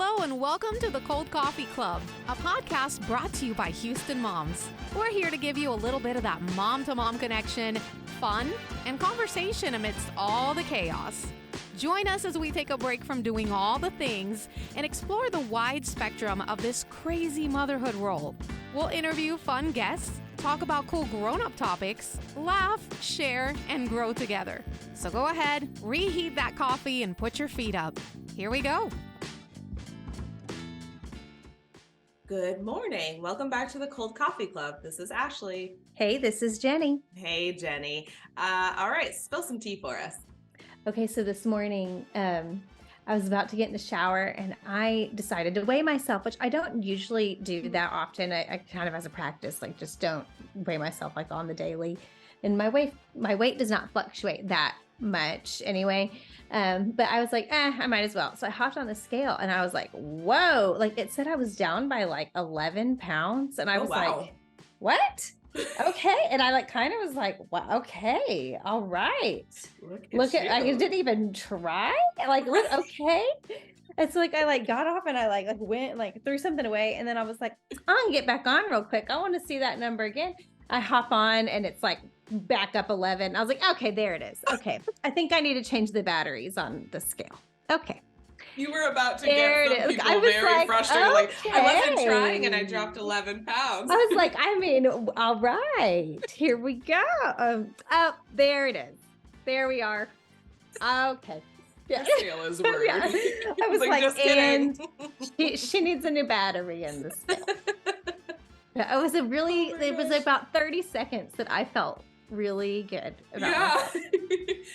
Hello and welcome to the Cold Coffee Club, a podcast brought to you by Houston moms. We're here to give you a little bit of that mom-to-mom connection, fun, and conversation amidst all the chaos. Join us as we take a break from doing all the things and explore the wide spectrum of this crazy motherhood role. We'll interview fun guests, talk about cool grown-up topics, laugh, share, and grow together. So go ahead, reheat that coffee, and put your feet up. Here we go. Good morning. Welcome back to the Cold Coffee Club. This is Ashley. Hey, this is Jenny. Hey, Jenny. All right, spill some tea for us. Okay, so this morning, I was about to get in the shower and I decided to weigh myself, which I don't usually do that often. I kind of as a practice, like just don't weigh myself like on the daily. And my weight does not fluctuate that much anyway. But I was like, I might as well. So I hopped on the scale and I was like, whoa, like it said I was down by like 11 pounds. And I was like, what? Okay. And I like kind of was like, well, okay, all right. Look at I didn't even try. Like, look, okay. It's like I like got off and I like went like threw something away. And then I was like, I'm gonna get back on real quick. I want to see that number again. I hop on and it's like back up 11. I was like, okay, there it is. Okay. I think I need to change the batteries on the scale. Okay. You were about to there get some people very frustrated. Like, I wasn't trying and I dropped 11 pounds. I was like, I mean, all right, here we go. Oh, there it is. There we are. Okay. Yeah. The scale is weird. Yeah. I was like just kidding. And she needs a new battery in the scale. It was about 30 seconds that I felt really good about myself.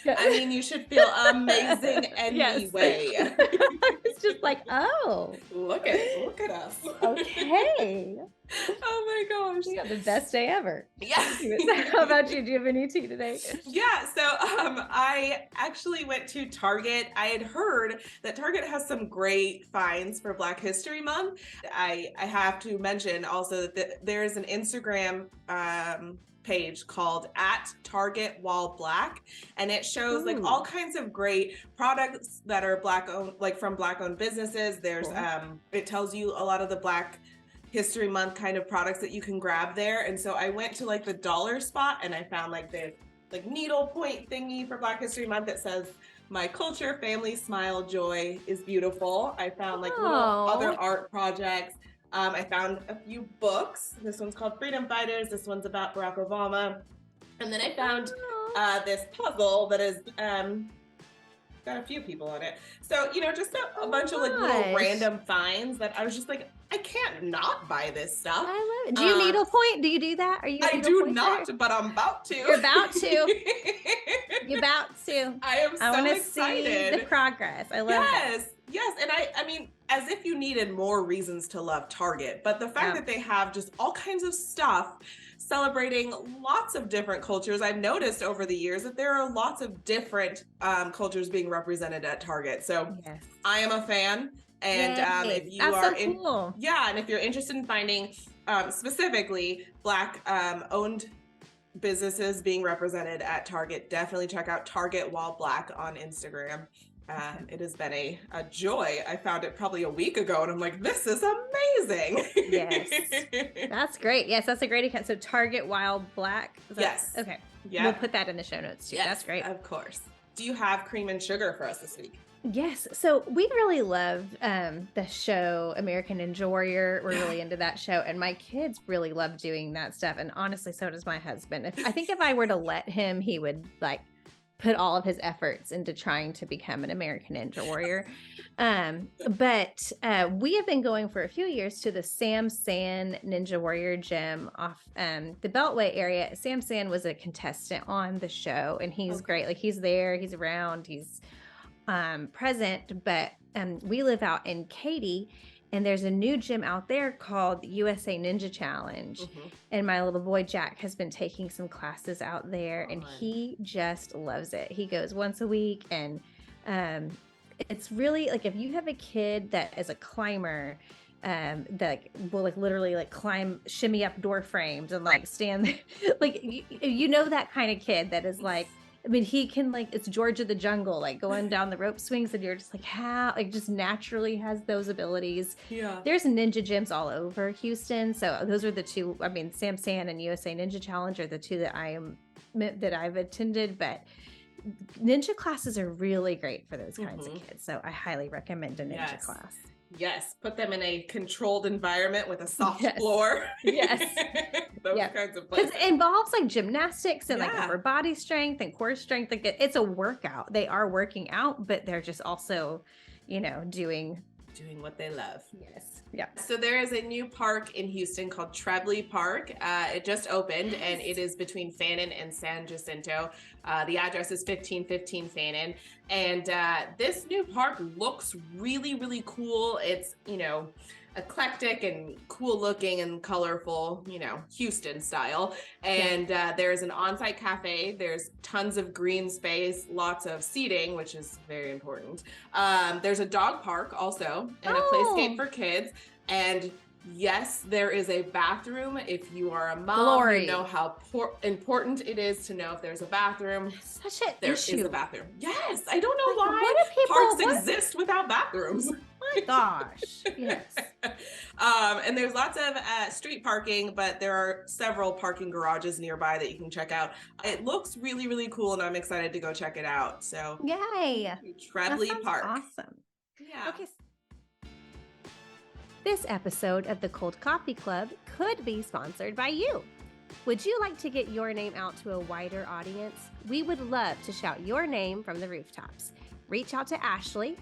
I mean, you should feel amazing anyway. It's just like, oh. Look at us. Okay. Oh my gosh. You got the best day ever. Yeah. How about you? Do you have any tea today? Yeah. So I actually went to Target. I had heard that Target has some great finds for Black History Month. I have to mention also that there is an Instagram page called @TargetWhileBlack, and it shows like all kinds of great products that are Black owned, like from Black owned businesses. There's it tells you a lot of the Black History Month kind of products that you can grab there. And so I went to like the dollar spot and I found like the like needle point thingy for Black History Month that says "My culture, family, smile, joy is beautiful." I found like little other art projects. I found a few books. This one's called Freedom Fighters. This one's about Barack Obama. And then I found this puzzle that is got a few people on it. So, just a bunch of like little random finds that I was just like, I can't not buy this stuff. I love it. Do you needlepoint? Do you do that? Are you? I do not, but I'm about to. You're about to. You're about to. I am so excited. See the progress. I love that. Yes, and I mean, as if you needed more reasons to love Target, but the fact that they have just all kinds of stuff celebrating lots of different cultures. I've noticed over the years that there are lots of different cultures being represented at Target. So I am a fan. And if you are cool. And if you're interested in finding specifically Black owned businesses being represented at Target, definitely check out Target While Black on Instagram. It has been a joy. I found it probably a week ago and I'm like, this is amazing. Yes. That's great. Yes, that's a great account. So Target While Black. Yes. Okay. Yeah. We'll put that in the show notes too. Yes, that's great. Of course. Do you have cream and sugar for us this week? Yes. So we really love the show American Ninja Warrior. We're really into that show. And my kids really love doing that stuff. And honestly, so does my husband. I think if I were to let him, he would like put all of his efforts into trying to become an American Ninja Warrior. But we have been going for a few years to the Sann Ninja Warrior gym off the Beltway area. Sann was a contestant on the show and he's great. Like he's there, he's around, he's present, but we live out in Katy and there's a new gym out there called the USA Ninja Challenge. And my little boy Jack has been taking some classes out there and he just loves it. He goes once a week and it's really like if you have a kid that is a climber that will like literally like climb, shimmy up door frames and like stand there, like that kind of kid that is like I mean, he can like, it's George of the Jungle, like going down the rope swings, and you're just like, how, like just naturally has those abilities. Yeah. There's ninja gyms all over Houston. So those are the two, I mean, Sann and USA Ninja Challenge are the two that I've attended, but ninja classes are really great for those kinds of kids. So I highly recommend a ninja class. Yes, put them in a controlled environment with a soft floor. Yes. Those kinds of places. Because it involves like gymnastics and like upper body strength and core strength. Like it's a workout. They are working out, but they're just also, you know, doing what they love. Yes. Yeah. So there is a new park in Houston called Trebly Park. It just opened and it is between Fannin and San Jacinto. The address is 1515 Fannin. And this new park looks really, really cool. It's, you know, eclectic and cool looking and colorful, you know, Houston style. And there's an on-site cafe. There's tons of green space, lots of seating, which is very important. There's a dog park also and a playscape for kids. And yes, there is a bathroom. If you are a mom, you know how important it is to know if there's a bathroom. Such an there issue. is a bathroom. Yes, I don't know why what do people, parks exist without bathrooms. My gosh. Yes. And there's lots of street parking, but there are several parking garages nearby that you can check out. It looks really, really cool, and I'm excited to go check it out. So, yay! Trebly Park. Awesome. Yeah. Okay. This episode of the Cold Coffee Club could be sponsored by you. Would you like to get your name out to a wider audience? We would love to shout your name from the rooftops. Reach out to Ashley.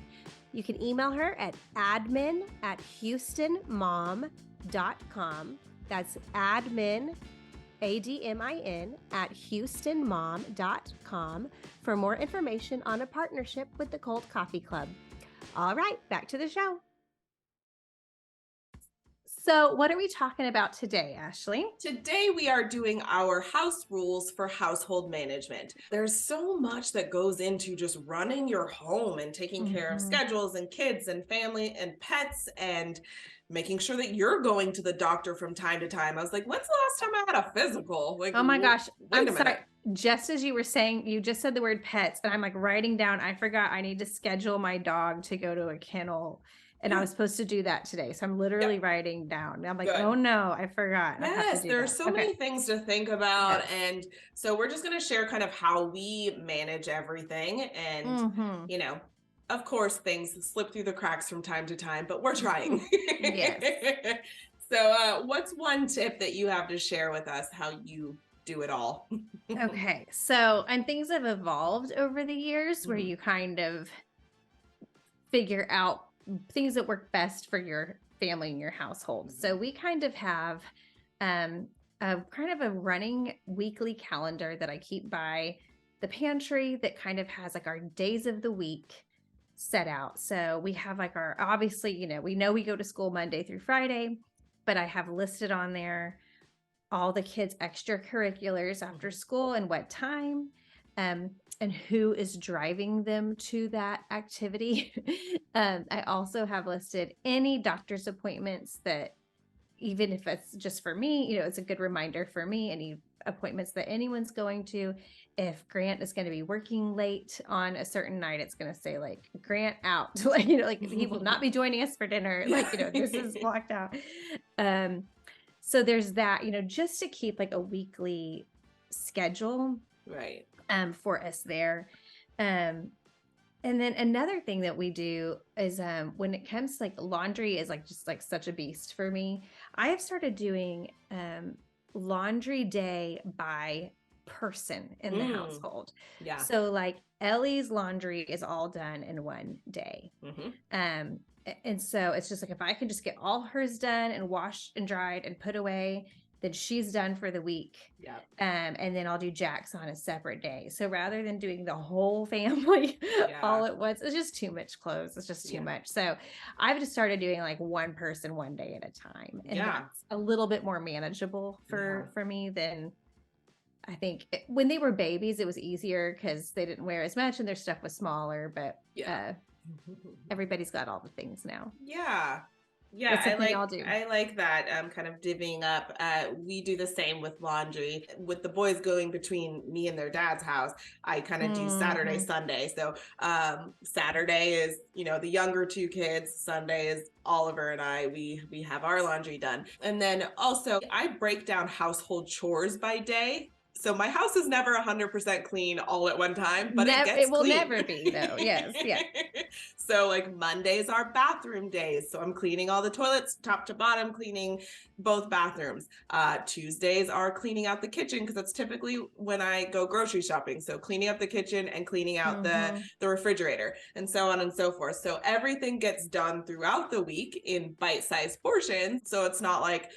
You can email her at admin@houstonmom.com. That's admin, ADMIN, at houstonmom.com for more information on a partnership with the Cold Coffee Club. All right, back to the show. So what are we talking about today, Ashley? Today we are doing our house rules for household management. There's so much that goes into just running your home and taking care of schedules and kids and family and pets and making sure that you're going to the doctor from time to time. I was like, when's the last time I had a physical? Like, oh my gosh, I'm sorry. Just as you were saying, you just said the word pets, and I'm like writing down, I forgot I need to schedule my dog to go to a kennel. And I was supposed to do that today. So I'm literally writing down. I'm like, oh no, I forgot. Yes, there are so many things to think about. Yes. And so we're just going to share kind of how we manage everything. And, you know, of course, things slip through the cracks from time to time, but we're trying. Yes. So what's one tip that you have to share with us, how you do it all? Okay. So, and things have evolved over the years where you kind of figure out things that work best for your family and your household. So we kind of have a kind of a running weekly calendar that I keep by the pantry that kind of has like our days of the week set out. So we have like our, obviously, you know we go to school Monday through Friday, but I have listed on there all the kids' extracurriculars after school and what time. And who is driving them to that activity. I also have listed any doctor's appointments that, even if it's just for me, you know, it's a good reminder for me, any appointments that anyone's going to. If Grant is going to be working late on a certain night, it's going to say like Grant out, like, you know, like he will not be joining us for dinner. Like, you know, this is blocked out. So there's that, you know, just to keep like a weekly schedule. Right. For us there. And then another thing that we do is when it comes to like laundry is like just like such a beast for me. I have started doing laundry day by person in the household. Yeah. So like Ellie's laundry is all done in one day. And so it's just like, if I can just get all hers done and washed and dried and put away, then she's done for the week. Yeah. And then I'll do Jack's on a separate day. So rather than doing the whole family all at once, it's just too much clothes. It's just too much. So I've just started doing like one person one day at a time. And that's a little bit more manageable for me than I think. When they were babies, it was easier because they didn't wear as much and their stuff was smaller, but everybody's got all the things now. Yeah. Yeah, What's something y'all do? I like that kind of divvying up. We do the same with laundry. With the boys going between me and their dad's house, I kind of do Saturday, Sunday. So Saturday is, the younger two kids. Sunday is Oliver and I. We have our laundry done. And then also I break down household chores by day. So my house is never 100% clean all at one time, but it will clean. never be though. Yes. Yeah. So like Mondays are bathroom days. So I'm cleaning all the toilets top to bottom, cleaning both bathrooms. Tuesdays are cleaning out the kitchen because that's typically when I go grocery shopping. So cleaning up the kitchen and cleaning out the refrigerator and so on and so forth. So everything gets done throughout the week in bite-sized portions. So it's not like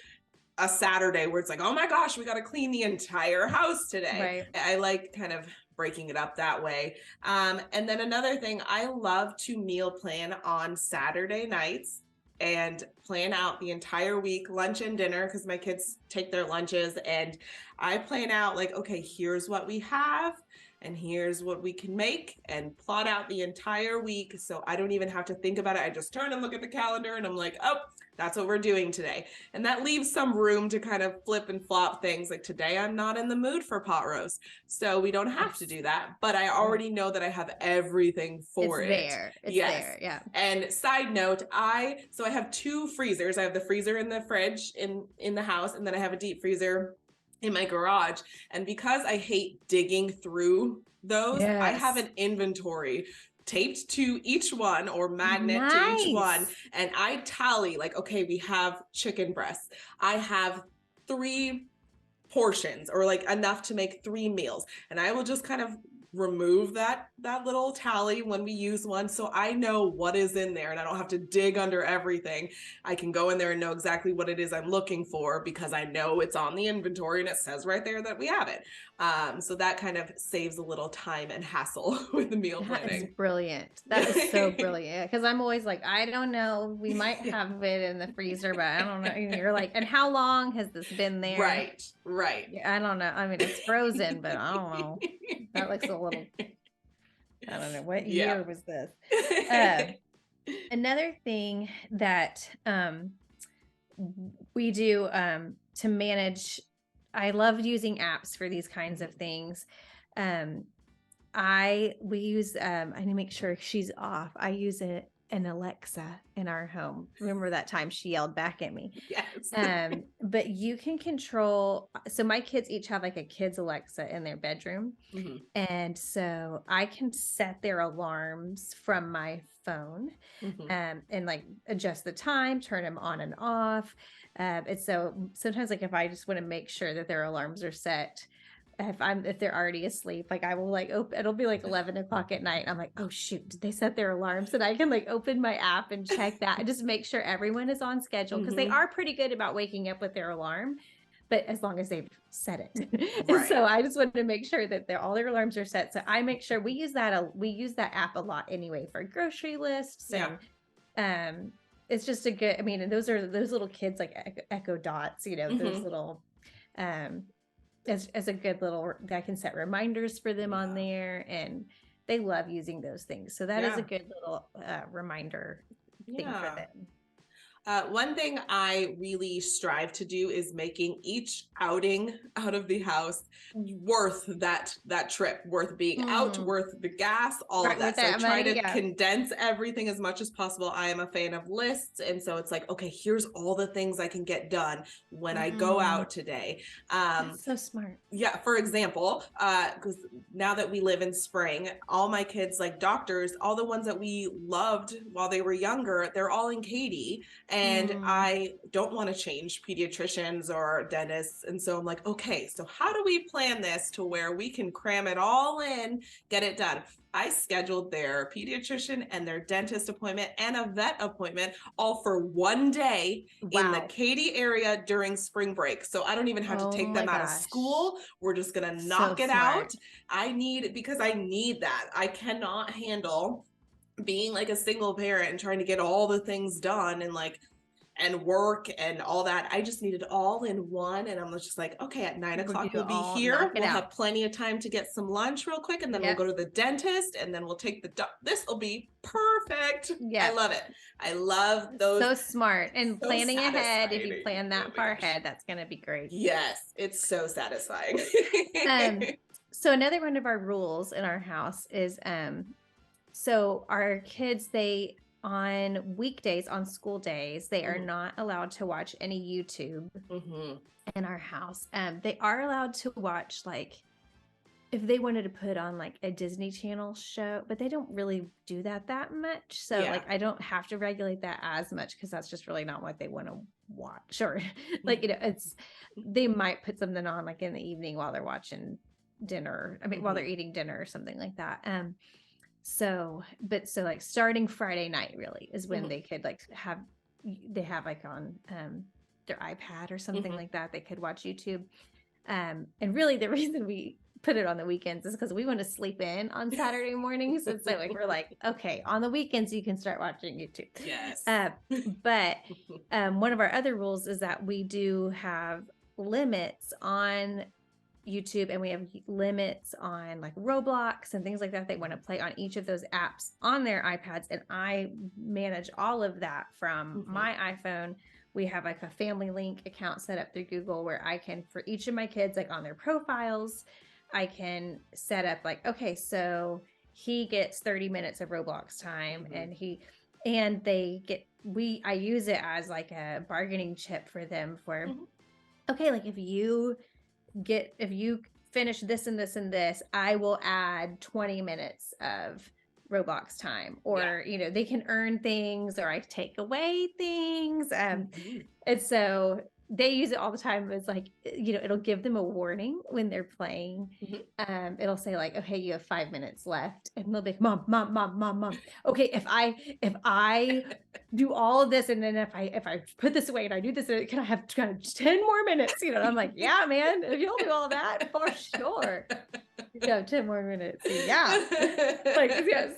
a Saturday where it's like, oh my gosh, we got to clean the entire house today. Right. I like kind of breaking it up that way. And then another thing, I love to meal plan on Saturday nights and plan out the entire week, lunch and dinner, because my kids take their lunches, and I plan out like, okay, here's what we have and here's what we can make, and plot out the entire week. So I don't even have to think about it. I just turn and look at the calendar and I'm like, oh, that's what we're doing today. And that leaves some room to kind of flip and flop things. Like today, I'm not in the mood for pot roast. So we don't have to do that. But I already know that I have everything for it. It's there. Yeah. And side note, I have two freezers. I have the freezer in the fridge in the house. And then I have a deep freezer in my garage. And because I hate digging through those, I have an inventory taped to each one or magnet to each one. And I tally like, okay, we have chicken breasts. I have 3 portions or like enough to make 3 meals. And I will just kind of remove that little tally when we use one. So I know what is in there and I don't have to dig under everything. I can go in there and know exactly what it is I'm looking for because I know it's on the inventory and it says right there that we have it. So that kind of saves a little time and hassle with the meal planning. That is brilliant. That is so brilliant. Because I'm always like, I don't know. We might have it in the freezer, but I don't know. And you're like, and how long has this been there? Right. Yeah, I don't know. I mean, it's frozen, but I don't know. That looks a little, I don't know. What year was this? Another thing that we do to manage, I love using apps for these kinds of things. We use, I need to make sure she's off. I use an Alexa in our home. Remember that time she yelled back at me? Yes. But you can control. So my kids each have like a kid's Alexa in their bedroom. And so I can set their alarms from my phone and like adjust the time, turn them on and off. And so sometimes like if I just want to make sure that their alarms are set, if they're already asleep, like I will like it'll be like 11 o'clock at night. I'm like, oh shoot, did they set their alarms? And I can like open my app and check that and just make sure everyone is on schedule because they are pretty good about waking up with their alarm, but as long as they've set it. Right. So I just wanted to make sure that all their alarms are set. So I make sure we use that app a lot anyway for grocery lists. And it's just a good, I mean, and those little kids like Echo Dots, those little as a good little, I can set reminders for them on there, and they love using those things. So that is a good little reminder thing for them. One thing I really strive to do is making each outing out of the house worth that trip, worth being out, worth the gas, all of that. So I try to condense everything as much as possible. I am a fan of lists. And so it's like, okay, here's all the things I can get done when I go out today. That's so smart. Yeah. For example, because now that we live in spring, all my kids, like doctors, all the ones that we loved while they were younger, they're all in Katy. And I don't want to change pediatricians or dentists. And so I'm like, okay, so how do we plan this to where we can cram it all in, get it done? I scheduled their pediatrician and their dentist appointment and a vet appointment all for one day in the Katy area during spring break. So I don't even have to take them out of school. We're just going to knock it out. Because I need that. I cannot handle being like a single parent and trying to get all the things done and like and work and all that. I just need it all in one. And I'm just like, okay, at 9:00 we'll be here. We'll have plenty of time to get some lunch real quick. And then we'll go to the dentist, and then we'll take this will be perfect. Yeah. I love it. I love those. So smart. And so planning ahead. If you plan that far ahead, that's going to be great. Yes. It's so satisfying. So another one of our rules in our house is, so our kids, on weekdays, on school days, they are not allowed to watch any YouTube in our house. They are allowed to watch, like, if they wanted to put on like a Disney Channel show, but they don't really do that much. So like, I don't have to regulate that as much, because that's just really not what they want to watch. Or like, they might put something on like in the evening while they're watching dinner. I mean, while they're eating dinner or something like that. So like starting Friday night really is when they could like have like on their iPad or something like that. They could watch YouTube. And really the reason we put it on the weekends is because we want to sleep in on Saturday mornings. And so like, we're like, okay, on the weekends you can start watching YouTube. Yes. But one of our other rules is that we do have limits on YouTube, and we have limits on like Roblox and things like that. They want to play on each of those apps on their iPads, and I manage all of that from my iPhone. We have like a family link account set up through Google where I can, for each of my kids, like on their profiles, I can set up like, okay, so he gets 30 minutes of Roblox time, and I use it as like a bargaining chip for them for, okay, like if you finish this and this and this, I will add 20 minutes of Roblox time, or, they can earn things, or I take away things. And so they use it all the time. It's like, it'll give them a warning when they're playing. It'll say like, okay, you have 5 minutes left. And they'll be like, mom. Okay, if I do all of this, and then if I put this away and I do this, can I have 10 more minutes? I'm like, yeah, man, if you'll do all that, for sure. 10 more minutes. Yeah.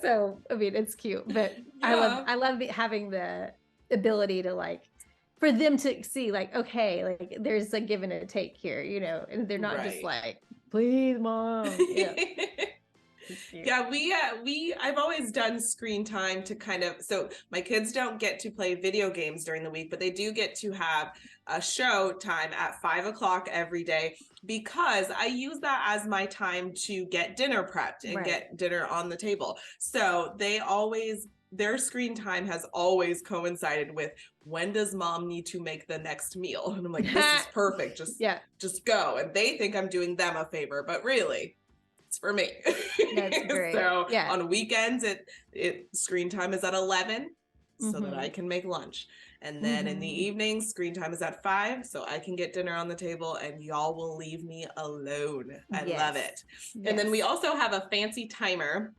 So, I mean, it's cute, but I love having the ability to like, for them to see like, okay, like there's a give and a take here, and they're not just like, please, mom. Yeah, I've always done screen time to so my kids don't get to play video games during the week, but they do get to have a show time at 5:00 every day, because I use that as my time to get dinner prepped and get dinner on the table. So their screen time has always coincided with, when does mom need to make the next meal? And I'm like, this is perfect. Just go. And they think I'm doing them a favor, but really it's for me. That's great. So on weekends, screen time is at 11 so that I can make lunch. And then in the evening, screen time is at 5 so I can get dinner on the table, and y'all will leave me alone. I love it. And then we also have a fancy timer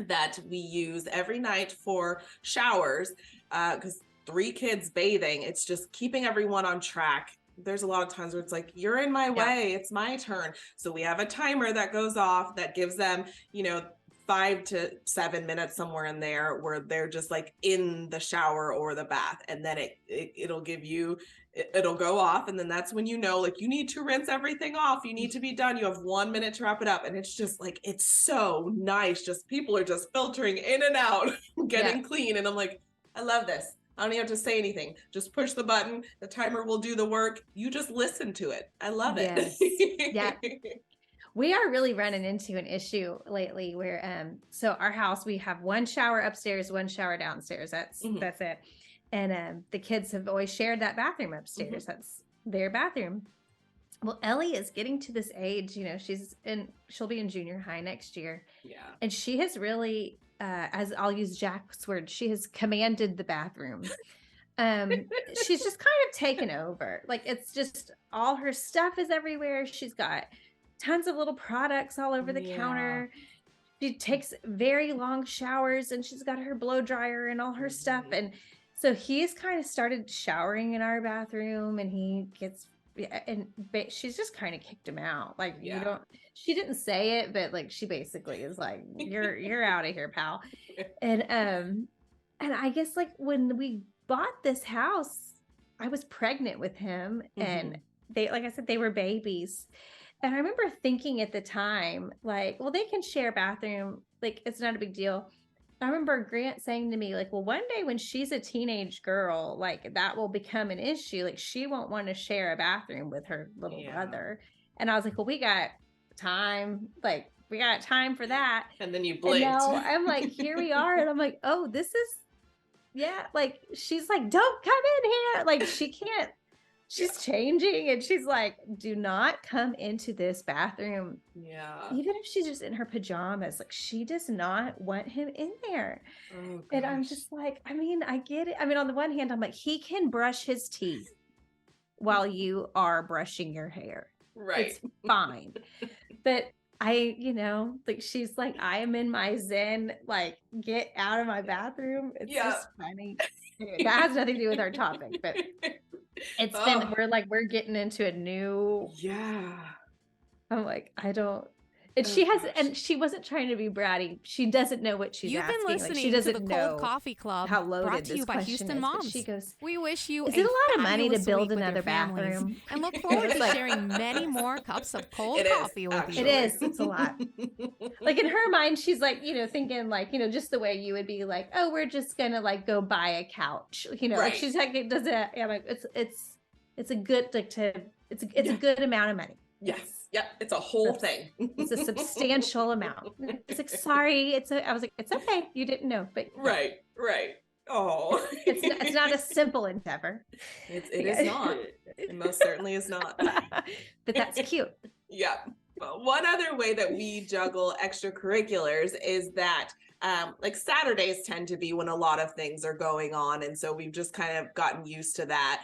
that we use every night for showers, because 3 kids bathing, it's just keeping everyone on track. There's a lot of times where it's like, you're in my way, it's my turn. So we have a timer that goes off that gives them, 5 to 7 minutes, somewhere in there, where they're just like in the shower or the bath, and then it'll go off, and then that's when like you need to rinse everything off, you need to be done, you have 1 minute to wrap it up. And it's just like, it's so nice, just people are just filtering in and out, getting clean, and I'm like, I love this. I don't even have to say anything. Just push the button. The timer will do the work. You just listen to it. I love it. Yeah. We are really running into an issue lately where, so our house, we have 1 shower upstairs, 1 shower downstairs. That's it. And the kids have always shared that bathroom upstairs. That's their bathroom. Well, Ellie is getting to this age, she'll be in junior high next year. Yeah. And she has really, as I'll use Jack's word, she has commanded the bathroom. She's just kind of taken over. Like, it's just all her stuff is everywhere. She's got tons of little products all over the counter. She takes very long showers, and she's got her blow dryer and all her stuff. And so he's kind of started showering in our bathroom, and he gets, but she's just kind of kicked him out. Like, she didn't say it, but like, she basically is like, you're out of here, pal. And I guess like when we bought this house, I was pregnant with him, and they, like I said, they were babies. And I remember thinking at the time, like, well, they can share a bathroom. Like, it's not a big deal. I remember Grant saying to me, like, well, one day when she's a teenage girl, like, that will become an issue. Like, she won't want to share a bathroom with her little brother. And I was like, well, we got time. Like, we got time for that. And then you blinked. And now I'm like, here we are. And I'm like, oh, this is, like, she's like, don't come in here. Like, she can't. She's changing, and she's like, do not come into this bathroom. Yeah. Even if she's just in her pajamas, like, she does not want him in there. Oh, and I'm just like, I mean, I get it. I mean, on the one hand, I'm like, he can brush his teeth while you are brushing your hair. Right. It's fine. But like, she's like, I am in my zen, like, get out of my bathroom. It's just funny. Anyway, that has nothing to do with our topic, but it's been, we're getting into a new. I'm like, I don't. And she wasn't trying to be bratty. She doesn't know what she's asking. You've been listening she doesn't to the know Cold Coffee Club, how loaded brought to you this by question Houston is, Moms. She goes, we wish you is it a lot of money to build fabulous another week with your families, bathroom? and look forward to sharing many more cups of cold coffee with you. It is. It's a lot. Like, in her mind, she's like, thinking like, just the way you would be like, oh, we're just gonna like go buy a couch, like, she's like, it doesn't. I'm like, it's a good it's a good amount of money. Yes. Yep. It's a whole thing. It's a substantial amount. It's like, sorry. I was like, it's okay. You didn't know, but right. Oh, it's not a simple endeavor. It is not. It most certainly is not. But that's cute. Yeah. One other way that we juggle extracurriculars is that like Saturdays tend to be when a lot of things are going on. And so we've just kind of gotten used to that.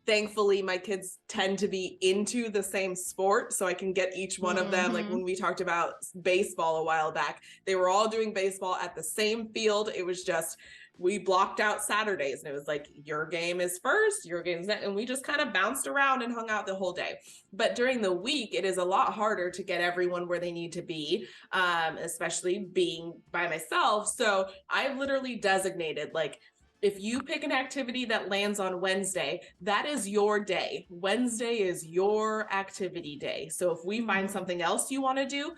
Thankfully, my kids tend to be into the same sport, so I can get each one of them. Like when we talked about baseball a while back, they were all doing baseball at the same field. It was just, we blocked out Saturdays, and it was like, your game is first, your game's next, and we just kind of bounced around and hung out the whole day. But during the week, it is a lot harder to get everyone where they need to be, especially being by myself. So I've literally designated, like, if you pick an activity that lands on Wednesday, that is your day. Wednesday is your activity day. So if we find something else you want to do,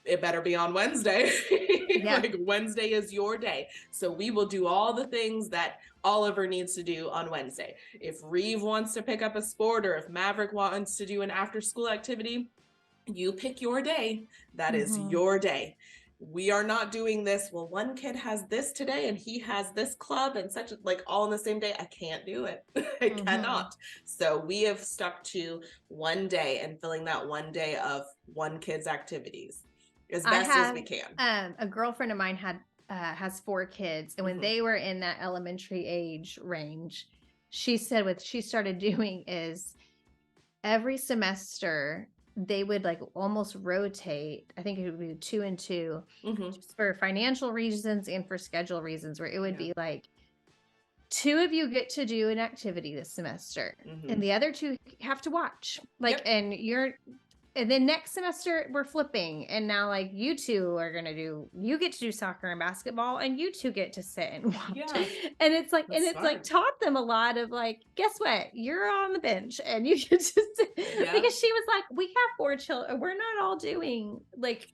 it better be on Wednesday. Like, Wednesday is your day. So we will do all the things that Oliver needs to do on Wednesday. If Reeve wants to pick up a sport, or if Maverick wants to do an after school activity, you pick your day. That is your day. We are not doing this. Well, one kid has this today and he has this club and such, like, all in the same day. I can't do it. I cannot. So we have stuck to one day and filling that one day of one kid's activities as best as we can. A girlfriend of mine has 4 kids. And when they were in that elementary age range, she said what she started doing is every semester they would like almost rotate. I think it would be 2 and 2 just for financial reasons and for schedule reasons, where it would be like 2 of you get to do an activity this semester and the other 2 have to watch, like, and then next semester we're flipping, and now like you 2 are going to you get to do soccer and basketball, and you 2 get to sit and watch. And it's like, that's smart. Like taught them a lot of like, guess what? You're on the bench and you get to sit. Because she was like, we have 4 children. We're not all doing like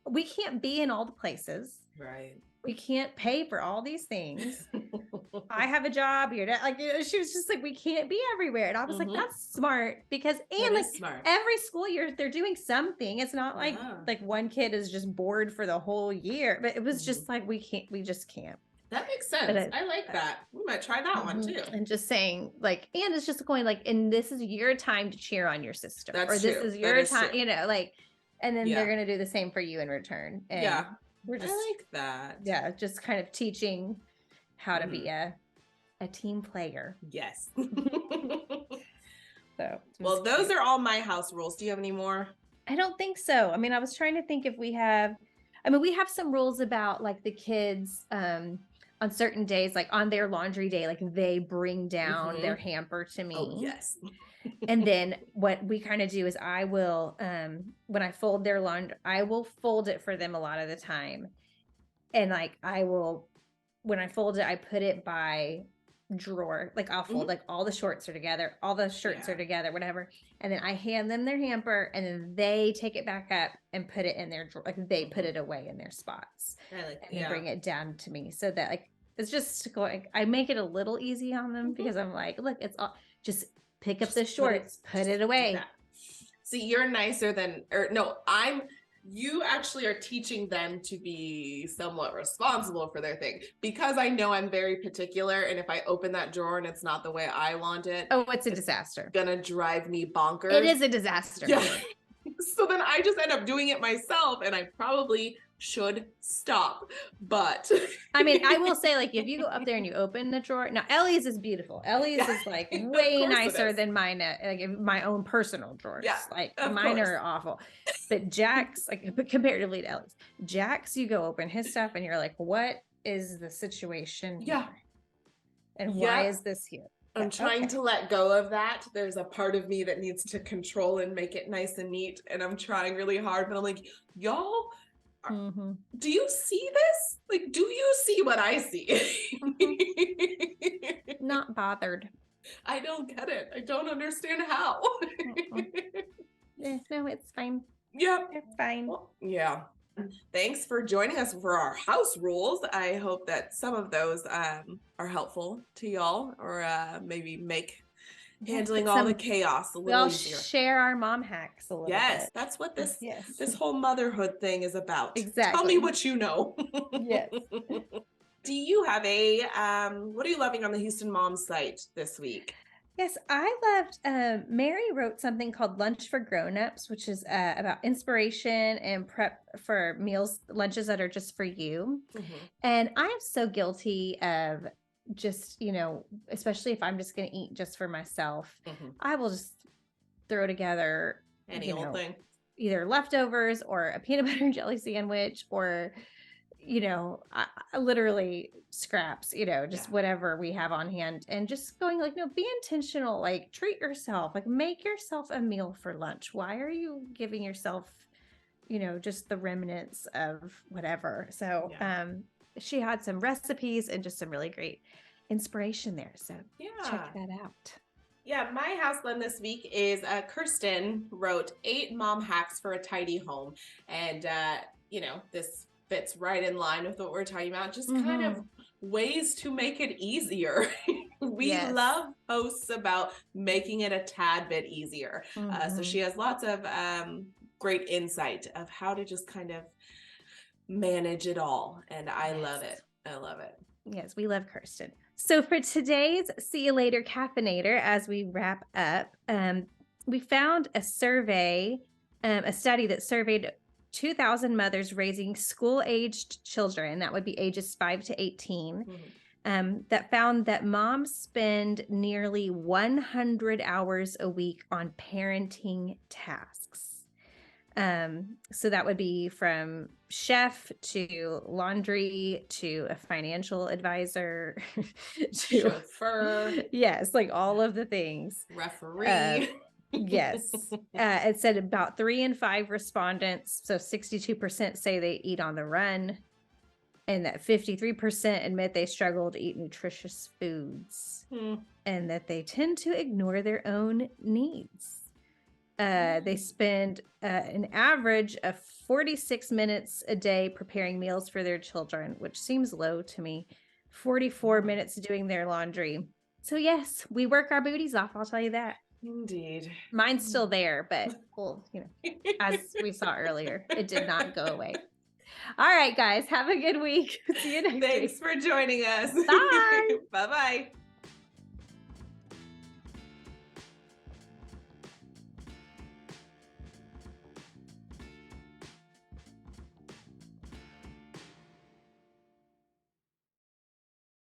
we can't be in all the places. Right. We can't pay for all these things. I have a job here. Like, she was just like, we can't be everywhere. And I was like, that's smart, because, and like every school year they're doing something. It's not like, like one kid is just bored for the whole year, but it was just like, we just can't. That makes sense. I like that. We might try that one too. And just saying like, and it's just going like, and this is your time to cheer on your sister. This is your time, like, and then they're going to do the same for you in return. And we're just, I like that. Yeah, just kind of teaching how to be a team player. Yes. So, well, those are all my house rules. Do you have any more? I don't think so. I mean, I was trying to think if we have some rules about like the kids on certain days, like on their laundry day, like they bring down their hamper to me. Oh, yes. And then what we kind of do is I will, when I fold their laundry, I will fold it for them a lot of the time. And like, when I fold it, I put it by drawer. Like I'll fold like all the shorts are together, all the shirts are together, whatever. And then I hand them their hamper and then they take it back up and put it in their drawer. Like they put it away in their spots and then bring it down to me so that like, it's just going, I make it a little easy on them because I'm like, look, it's all, just pick up the shorts, put it away. See, you're nicer than, you actually are teaching them to be somewhat responsible for their thing because I know I'm very particular. And if I open that drawer and it's not the way I want it. Oh, it's a disaster. Gonna drive me bonkers. It is a disaster. Yeah. So then I just end up doing it myself and I probably should stop. But I mean, I will say like if you go up there and you open the drawer, now Ellie's is beautiful. Ellie's is like way nicer than mine, like my own personal drawers. Yeah, like mine are awful. But Jack's, like comparatively to Ellie's, Jack's, you go open his stuff and you're like, what is the situation here? And why is this here? I'm trying to let go of that. There's a part of me that needs to control and make it nice and neat. And I'm trying really hard, but I'm like, y'all, do you see this? Like, do you see what I see? Not bothered. I don't get it. I don't understand how. No, it's fine. Yeah. It's fine. Well, yeah. Thanks for joining us for our house rules. I hope that some of those are helpful to y'all or maybe make handling all the chaos a little easier. Share our mom hacks a little bit. Yes, that's what this whole motherhood thing is about. Exactly. Tell me what you know. Yes. Do you have what are you loving on the Houston Moms site this week? Yes, I loved, Mary wrote something called Lunch for Grownups, which is about inspiration and prep for meals, lunches that are just for you. And I'm so guilty of just, especially if I'm just going to eat just for myself, I will just throw together any old thing, either leftovers or a peanut butter and jelly sandwich or I literally scraps, just whatever we have on hand and just going like, no, be intentional, like treat yourself, like make yourself a meal for lunch. Why are you giving yourself, just the remnants of whatever? So, she had some recipes and just some really great inspiration there. So check that out. Yeah, my house blend this week is Kirsten wrote 8 mom hacks for a tidy home. And, this fits right in line with what we're talking about, just kind of ways to make it easier. We love posts about making it a tad bit easier. So she has lots of great insight of how to just kind of manage it all. And I love it. I love it. Yes, we love Kirsten. So for today's See You Later Caffeinator, as we wrap up, we found a survey, a study that surveyed 2,000 mothers raising school-aged children, that would be ages 5 to 18, that found that moms spend nearly 100 hours a week on parenting tasks. So that would be from chef to laundry to a financial advisor to chauffeur. Yes, like all of the things. Referee. Yes. It said about 3 in 5 respondents, so 62% say they eat on the run, and that 53% admit they struggle to eat nutritious foods, and that they tend to ignore their own needs. They spend an average of 46 minutes a day preparing meals for their children, which seems low to me. 44 minutes doing their laundry. So yes, we work our booties off, I'll tell you that. Indeed. Mine's still there, but as we saw earlier, it did not go away. All right, guys, have a good week. See you next week. Thanks for joining us. Bye. Bye-bye.